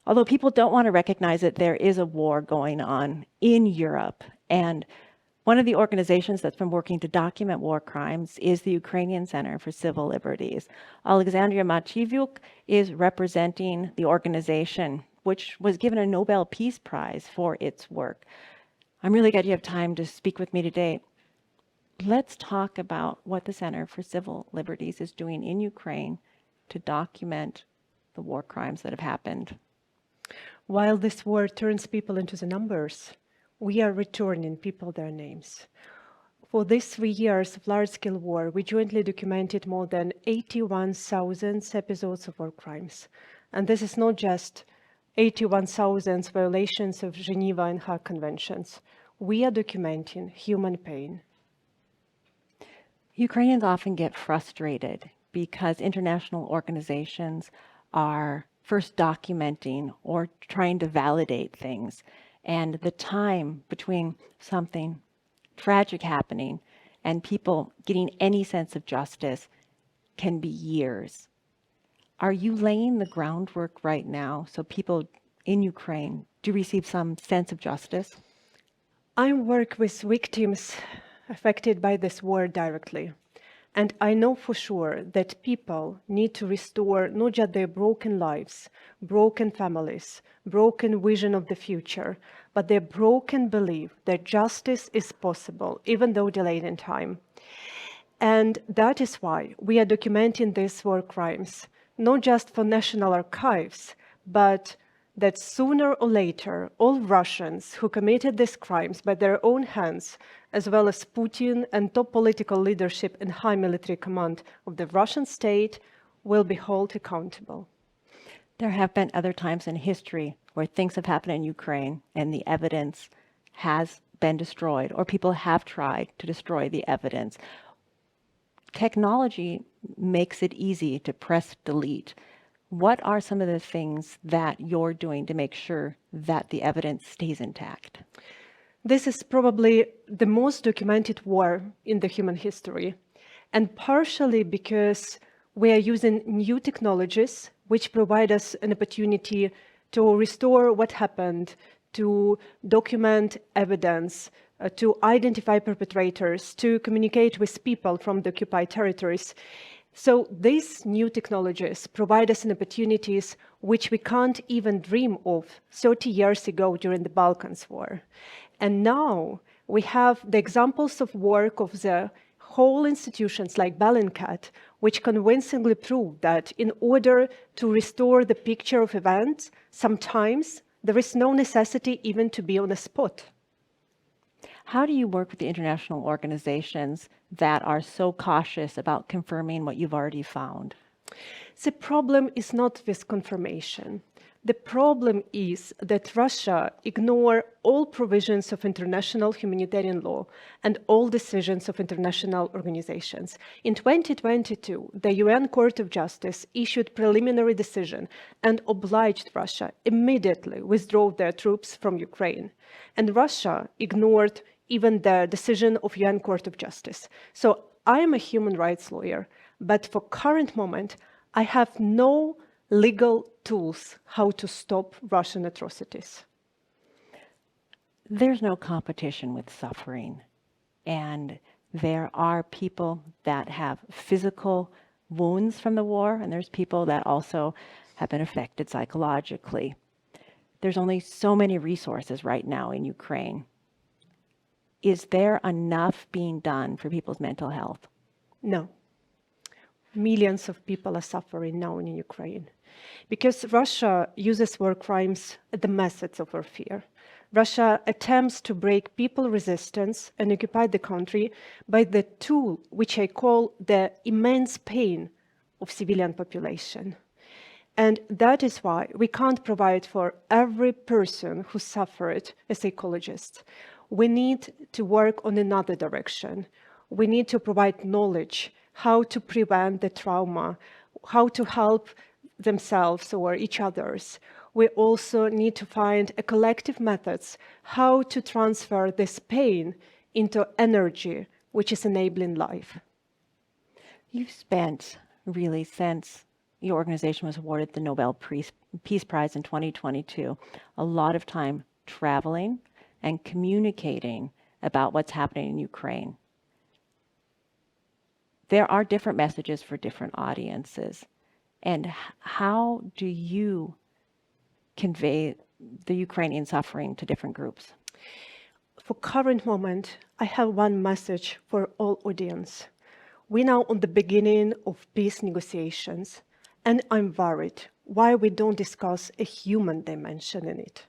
Although people don't want to recognize it, there is a war going on in Europe. And one of the organizations that's been working to document war crimes is the Ukrainian Center for Civil Liberties. Oleksandra Matviichuk is representing the organization, which was given a Nobel Peace Prize for its work. I'm really glad you have time to speak with me today. Let's talk about what the Center for Civil Liberties is doing in Ukraine to document the war crimes that have happened. While this war turns people into the numbers, we are returning people their names. For these 3 years of large-scale war, we jointly documented more than 81,000 episodes of war crimes. And this is not just 81,000 violations of Geneva and Hague Conventions. We are documenting human pain. Ukrainians often get frustrated because international organizations are first documenting or trying to validate things. And the time between something tragic happening and people getting any sense of justice can be years. Are you laying the groundwork right now so people in Ukraine do receive some sense of justice? I work with victims affected by this war directly. And I know for sure that people need to restore not just their broken lives, broken families, broken vision of the future, but their broken belief that justice is possible, even though delayed in time. And that is why we are documenting these war crimes, not just for national archives, but that sooner or later, all Russians who committed these crimes by their own hands, as well as Putin and top political leadership and high military command of the Russian state, will be held accountable. There have been other times in history where things have happened in Ukraine and the evidence has been destroyed, or people have tried to destroy the evidence. Technology makes it easy to press delete. What are some of the things that you're doing to make sure that the evidence stays intact? This is probably the most documented war in the human history, and partially because we are using new technologies which provide us an opportunity to restore what happened, to document evidence, to identify perpetrators, to communicate with people from the occupied territories. So these new technologies provide us opportunities which we can't even dream of 30 years ago during the Balkans War. And now we have the examples of work of the whole institutions like Bellingcat, which convincingly prove that in order to restore the picture of events, sometimes there is no necessity even to be on the spot. How do you work with the international organizations that are so cautious about confirming what you've already found? The problem is not with confirmation. The problem is that Russia ignores all provisions of international humanitarian law and all decisions of international organizations. In 2022, the UN Court of Justice issued preliminary decision and obliged Russia immediately withdraw their troops from Ukraine. And Russia ignored even the decision of UN Court of Justice. So I am a human rights lawyer, but for current moment, I have no legal tools how to stop Russian atrocities. There's no competition with suffering. And there are people that have physical wounds from the war, and there's people that also have been affected psychologically. There's only so many resources right now in Ukraine. Is there enough being done for people's mental health? No. Millions of people are suffering now in Ukraine because Russia uses war crimes as the methods of warfare. Russia attempts to break people resistance and occupy the country by the tool which I call the immense pain of civilian population. And that is why we can't provide for every person who suffered a psychologist. We need to work on another direction. We need to provide knowledge, how to prevent the trauma, how to help themselves or each others. We also need to find a collective methods, how to transfer this pain into energy, which is enabling life. You've spent really, since your organization was awarded the Nobel Peace Prize in 2022, a lot of time traveling and communicating about what's happening in Ukraine. There are different messages for different audiences. And how do you convey the Ukrainian suffering to different groups? For current moment, I have one message for all audience. We're now on the beginning of peace negotiations, and I'm worried why we don't discuss a human dimension in it.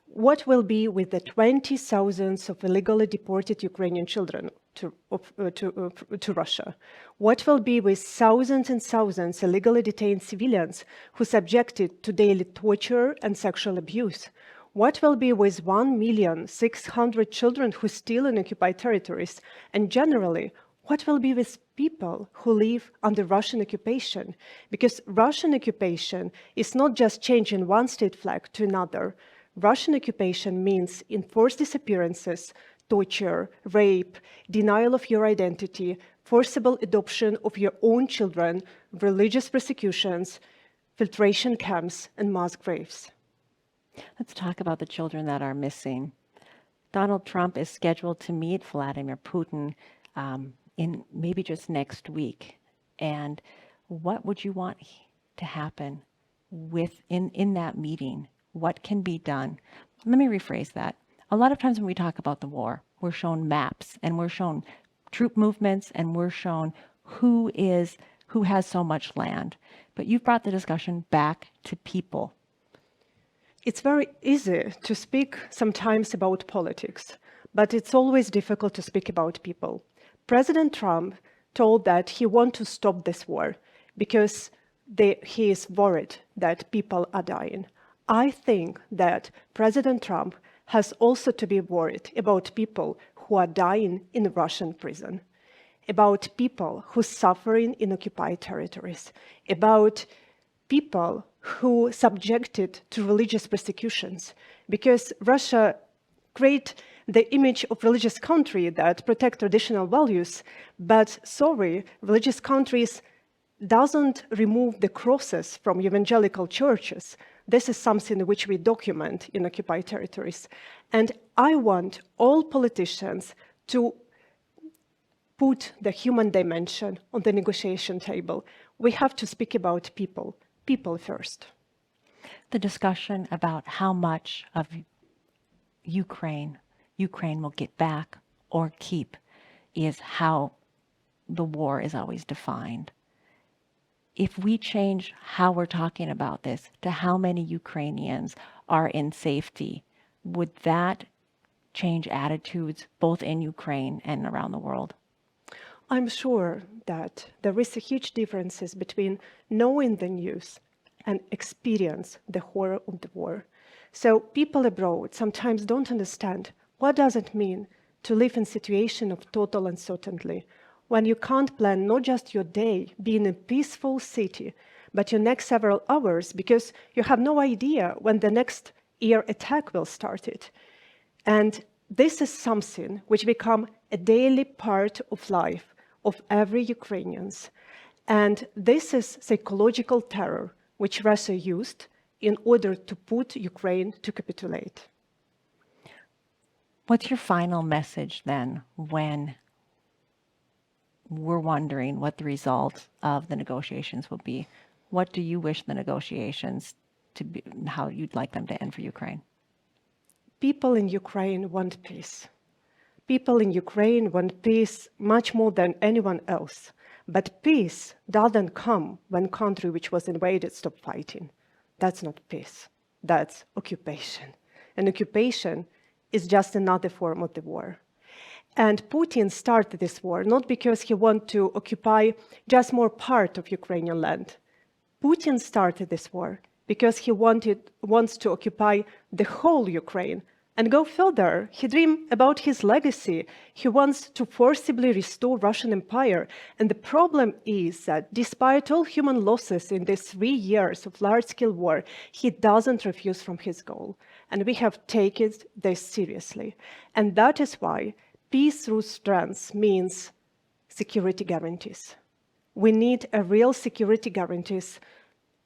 What will be with the 20,000 of illegally deported Ukrainian children to Russia? What will be with thousands and thousands illegally detained civilians who are subjected to daily torture and sexual abuse? What will be with 1,600,000 children who are still in occupied territories? And generally, what will be with people who live under Russian occupation? Because Russian occupation is not just changing one state flag to another. Russian occupation means enforced disappearances, torture, rape, denial of your identity, forcible adoption of your own children, religious persecutions, filtration camps, and mass graves. Let's talk about the children that are missing. Donald Trump is scheduled to meet Vladimir Putin in maybe just next week. And what would you want to happen in that meeting? What can be done? Let me rephrase that. A lot of times when we talk about the war, we're shown maps and we're shown troop movements and we're shown who has so much land. But you've brought the discussion back to people. It's very easy to speak sometimes about politics, but it's always difficult to speak about people. President Trump told that he wants to stop this war because he is worried that people are dying. I think that President Trump has also to be worried about people who are dying in Russian prison, about people who are suffering in occupied territories, about people who are subjected to religious persecutions, because Russia creates the image of religious country that protect traditional values, but sorry, religious countries doesn't remove the crosses from evangelical churches. This is something which we document in occupied territories. And I want all politicians to put the human dimension on the negotiation table. We have to speak about people first. The discussion about how much of Ukraine will get back or keep is how the war is always defined. If we change how we're talking about this to how many Ukrainians are in safety, would that change attitudes both in Ukraine and around the world? I'm sure that there is a huge differences between knowing the news and experience the horror of the war. So people abroad sometimes don't understand what does it mean to live in a situation of total uncertainty, when you can't plan not just your day being in a peaceful city, but your next several hours because you have no idea when the next air attack will start it. And this is something which become a daily part of life of every Ukrainian. And this is psychological terror which Russia used in order to put Ukraine to capitulate. What's your final message then when we're wondering what the result of the negotiations will be? What do you wish the negotiations to be, how you'd like them to end for Ukraine? People in Ukraine want peace. People in Ukraine want peace much more than anyone else. But peace doesn't come when a country which was invaded stops fighting. That's not peace. That's occupation. And occupation is just another form of the war. And Putin started this war not because he wanted to occupy just more part of Ukrainian land. Putin started this war because he wants to occupy the whole Ukraine and go further. He dreams about his legacy. He wants to forcibly restore Russian Empire. And the problem is that despite all human losses in these 3 years of large-scale war, he doesn't refuse from his goal. And we have taken this seriously. And that is why peace through strength means security guarantees. We need a real security guarantees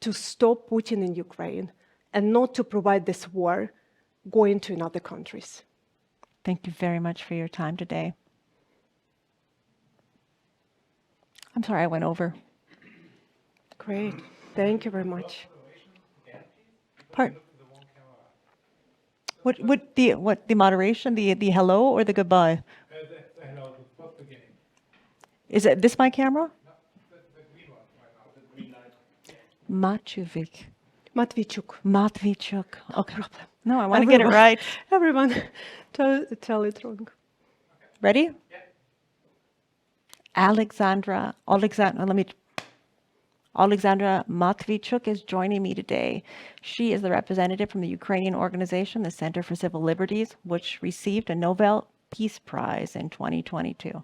to stop Putin in Ukraine and not to provide this war going to other countries. Thank you very much for your time today. I'm sorry I went over. Great. Thank you very much. Pardon? What the moderation, the hello or the goodbye? The hello, the beginning. Is it this my camera? No, the green one right now, the green light. Matviichuk. Matviichuk. Okay. Problem. No, I want to get it right. Everyone tell it wrong. Ready? Yeah. Oleksandra Matviichuk is joining me today. She is the representative from the Ukrainian organization, the Center for Civil Liberties, which received a Nobel Peace Prize in 2022.